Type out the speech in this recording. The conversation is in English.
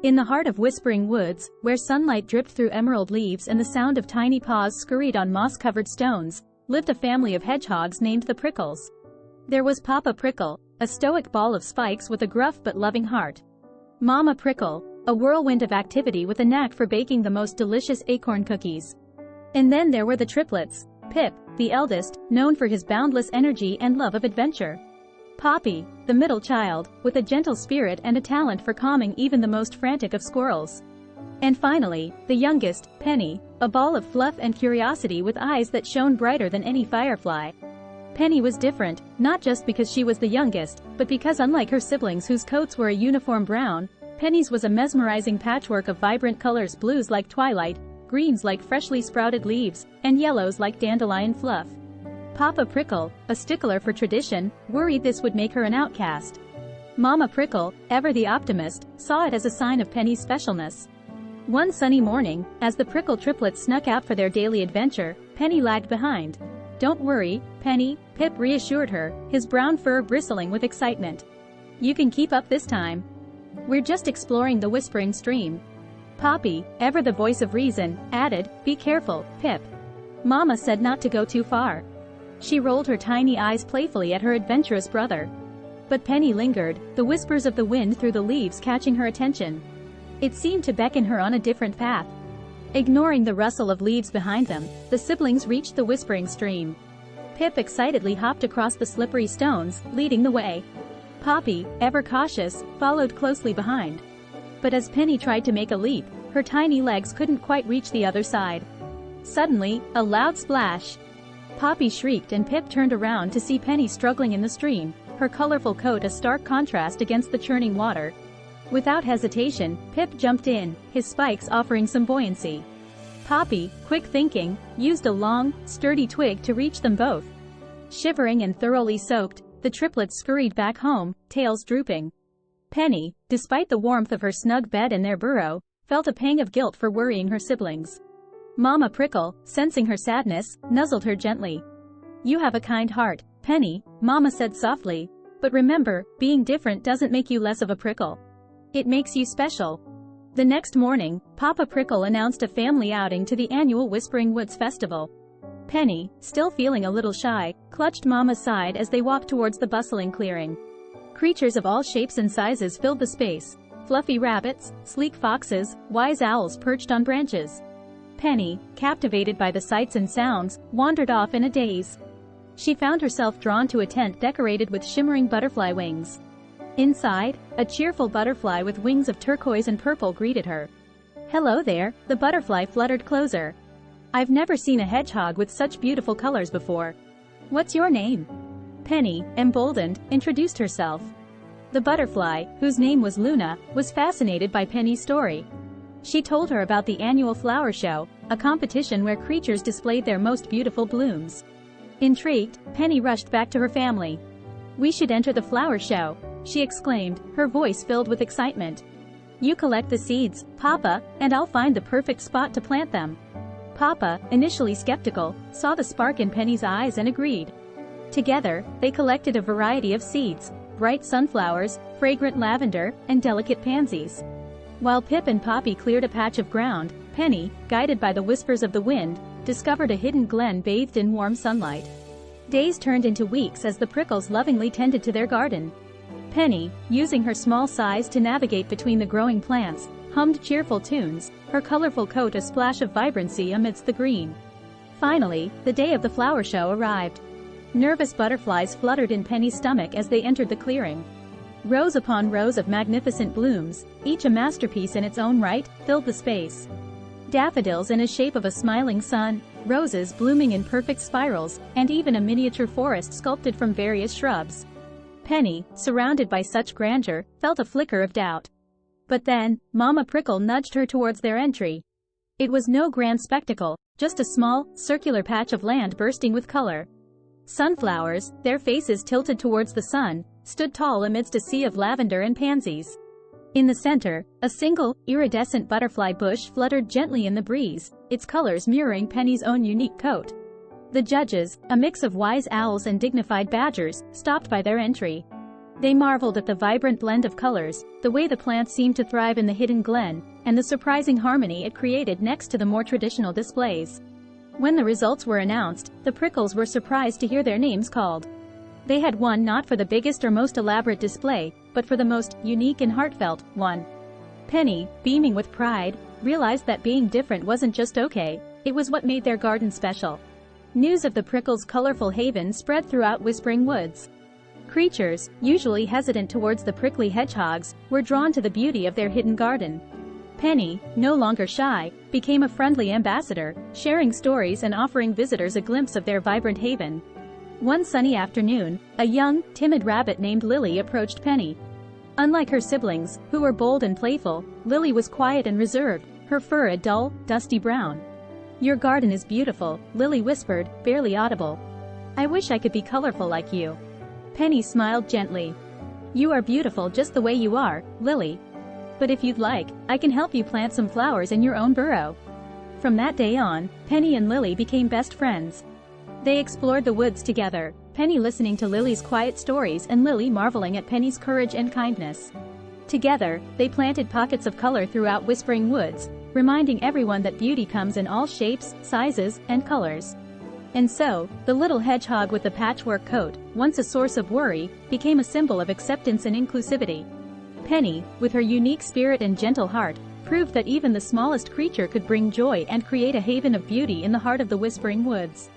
In the heart of whispering woods, where sunlight dripped through emerald leaves and the sound of tiny paws scurried on moss-covered stones, lived a family of hedgehogs named the Prickles. There was Papa Prickle, a stoic ball of spikes with a gruff but loving heart. Mama Prickle, a whirlwind of activity with a knack for baking the most delicious acorn cookies. And then there were the triplets, Pip, the eldest, known for his boundless energy and love of adventure. Poppy, the middle child, with a gentle spirit and a talent for calming even the most frantic of squirrels. And finally, the youngest, Penny, a ball of fluff and curiosity with eyes that shone brighter than any firefly. Penny was different, not just because she was the youngest, but because unlike her siblings whose coats were a uniform brown, Penny's was a mesmerizing patchwork of vibrant colors: blues like twilight, greens like freshly sprouted leaves, and yellows like dandelion fluff. Papa Prickle, a stickler for tradition, worried this would make her an outcast. Mama Prickle, ever the optimist, saw it as a sign of Penny's specialness. One sunny morning, as the Prickle triplets snuck out for their daily adventure, Penny lagged behind. "Don't worry, Penny," Pip reassured her, his brown fur bristling with excitement. "You can keep up this time. We're just exploring the whispering stream." Poppy, ever the voice of reason, added, "Be careful, Pip. Mama said not to go too far." She rolled her tiny eyes playfully at her adventurous brother. But Penny lingered, the whispers of the wind through the leaves catching her attention. It seemed to beckon her on a different path. Ignoring the rustle of leaves behind them, the siblings reached the whispering stream. Pip excitedly hopped across the slippery stones, leading the way. Poppy, ever cautious, followed closely behind. But as Penny tried to make a leap, her tiny legs couldn't quite reach the other side. Suddenly, a loud splash. Poppy shrieked and Pip turned around to see Penny struggling in the stream, her colorful coat a stark contrast against the churning water. Without hesitation, Pip jumped in, his spikes offering some buoyancy. Poppy, quick thinking, used a long, sturdy twig to reach them both. Shivering and thoroughly soaked, the triplets scurried back home, tails drooping. Penny, despite the warmth of her snug bed and their burrow, felt a pang of guilt for worrying her siblings. Mama Prickle, sensing her sadness, nuzzled her gently. "You have a kind heart, Penny," Mama said softly. "But remember, being different doesn't make you less of a Prickle. It makes you special." The next morning, Papa Prickle announced a family outing to the annual Whispering Woods Festival. Penny, still feeling a little shy, clutched Mama's side as they walked towards the bustling clearing. Creatures of all shapes and sizes filled the space: fluffy rabbits, sleek foxes, wise owls perched on branches. Penny, captivated by the sights and sounds, wandered off in a daze. She found herself drawn to a tent decorated with shimmering butterfly wings. Inside, a cheerful butterfly with wings of turquoise and purple greeted her. "Hello there," the butterfly fluttered closer. "I've never seen a hedgehog with such beautiful colors before. What's your name?" Penny, emboldened, introduced herself. The butterfly, whose name was Luna, was fascinated by Penny's story. She told her about the annual flower show, a competition where creatures displayed their most beautiful blooms. Intrigued, Penny rushed back to her family. "We should enter the flower show," she exclaimed, her voice filled with excitement. "You collect the seeds, Papa, and I'll find the perfect spot to plant them." Papa, initially skeptical, saw the spark in Penny's eyes and agreed. Together, they collected a variety of seeds: bright sunflowers, fragrant lavender, and delicate pansies. While Pip and Poppy cleared a patch of ground, Penny, guided by the whispers of the wind, discovered a hidden glen bathed in warm sunlight. Days turned into weeks as the Prickles lovingly tended to their garden. Penny, using her small size to navigate between the growing plants, hummed cheerful tunes, her colorful coat a splash of vibrancy amidst the green. Finally, the day of the flower show arrived. Nervous butterflies fluttered in Penny's stomach as they entered the clearing. Rows upon rows of magnificent blooms, each a masterpiece in its own right, filled the space. Daffodils in the shape of a smiling sun, roses blooming in perfect spirals, and even a miniature forest sculpted from various shrubs. Penny, surrounded by such grandeur, felt a flicker of doubt. But then, Mama Prickle nudged her towards their entry. It was no grand spectacle, just a small, circular patch of land bursting with color. Sunflowers, their faces tilted towards the sun, stood tall amidst a sea of lavender and pansies. In the center, a single, iridescent butterfly bush fluttered gently in the breeze, its colors mirroring Penny's own unique coat. The judges, a mix of wise owls and dignified badgers, stopped by their entry. They marveled at the vibrant blend of colors, the way the plants seemed to thrive in the hidden glen, and the surprising harmony it created next to the more traditional displays. When the results were announced, the Prickles were surprised to hear their names called. They had won not for the biggest or most elaborate display, but for the most unique and heartfelt one. Penny, beaming with pride, realized that being different wasn't just okay, it was what made their garden special. News of the Prickles' colorful haven spread throughout Whispering Woods. Creatures, usually hesitant towards the prickly hedgehogs, were drawn to the beauty of their hidden garden. Penny, no longer shy, became a friendly ambassador, sharing stories and offering visitors a glimpse of their vibrant haven. One sunny afternoon, a young, timid rabbit named Lily approached Penny. Unlike her siblings, who were bold and playful, Lily was quiet and reserved, her fur a dull, dusty brown. "Your garden is beautiful," Lily whispered, barely audible. "I wish I could be colorful like you." Penny smiled gently. "You are beautiful just the way you are, Lily. But if you'd like, I can help you plant some flowers in your own burrow." From that day on, Penny and Lily became best friends. They explored the woods together, Penny listening to Lily's quiet stories and Lily marveling at Penny's courage and kindness. Together, they planted pockets of color throughout Whispering Woods, reminding everyone that beauty comes in all shapes, sizes, and colors. And so, the little hedgehog with the patchwork coat, once a source of worry, became a symbol of acceptance and inclusivity. Penny, with her unique spirit and gentle heart, proved that even the smallest creature could bring joy and create a haven of beauty in the heart of the Whispering Woods.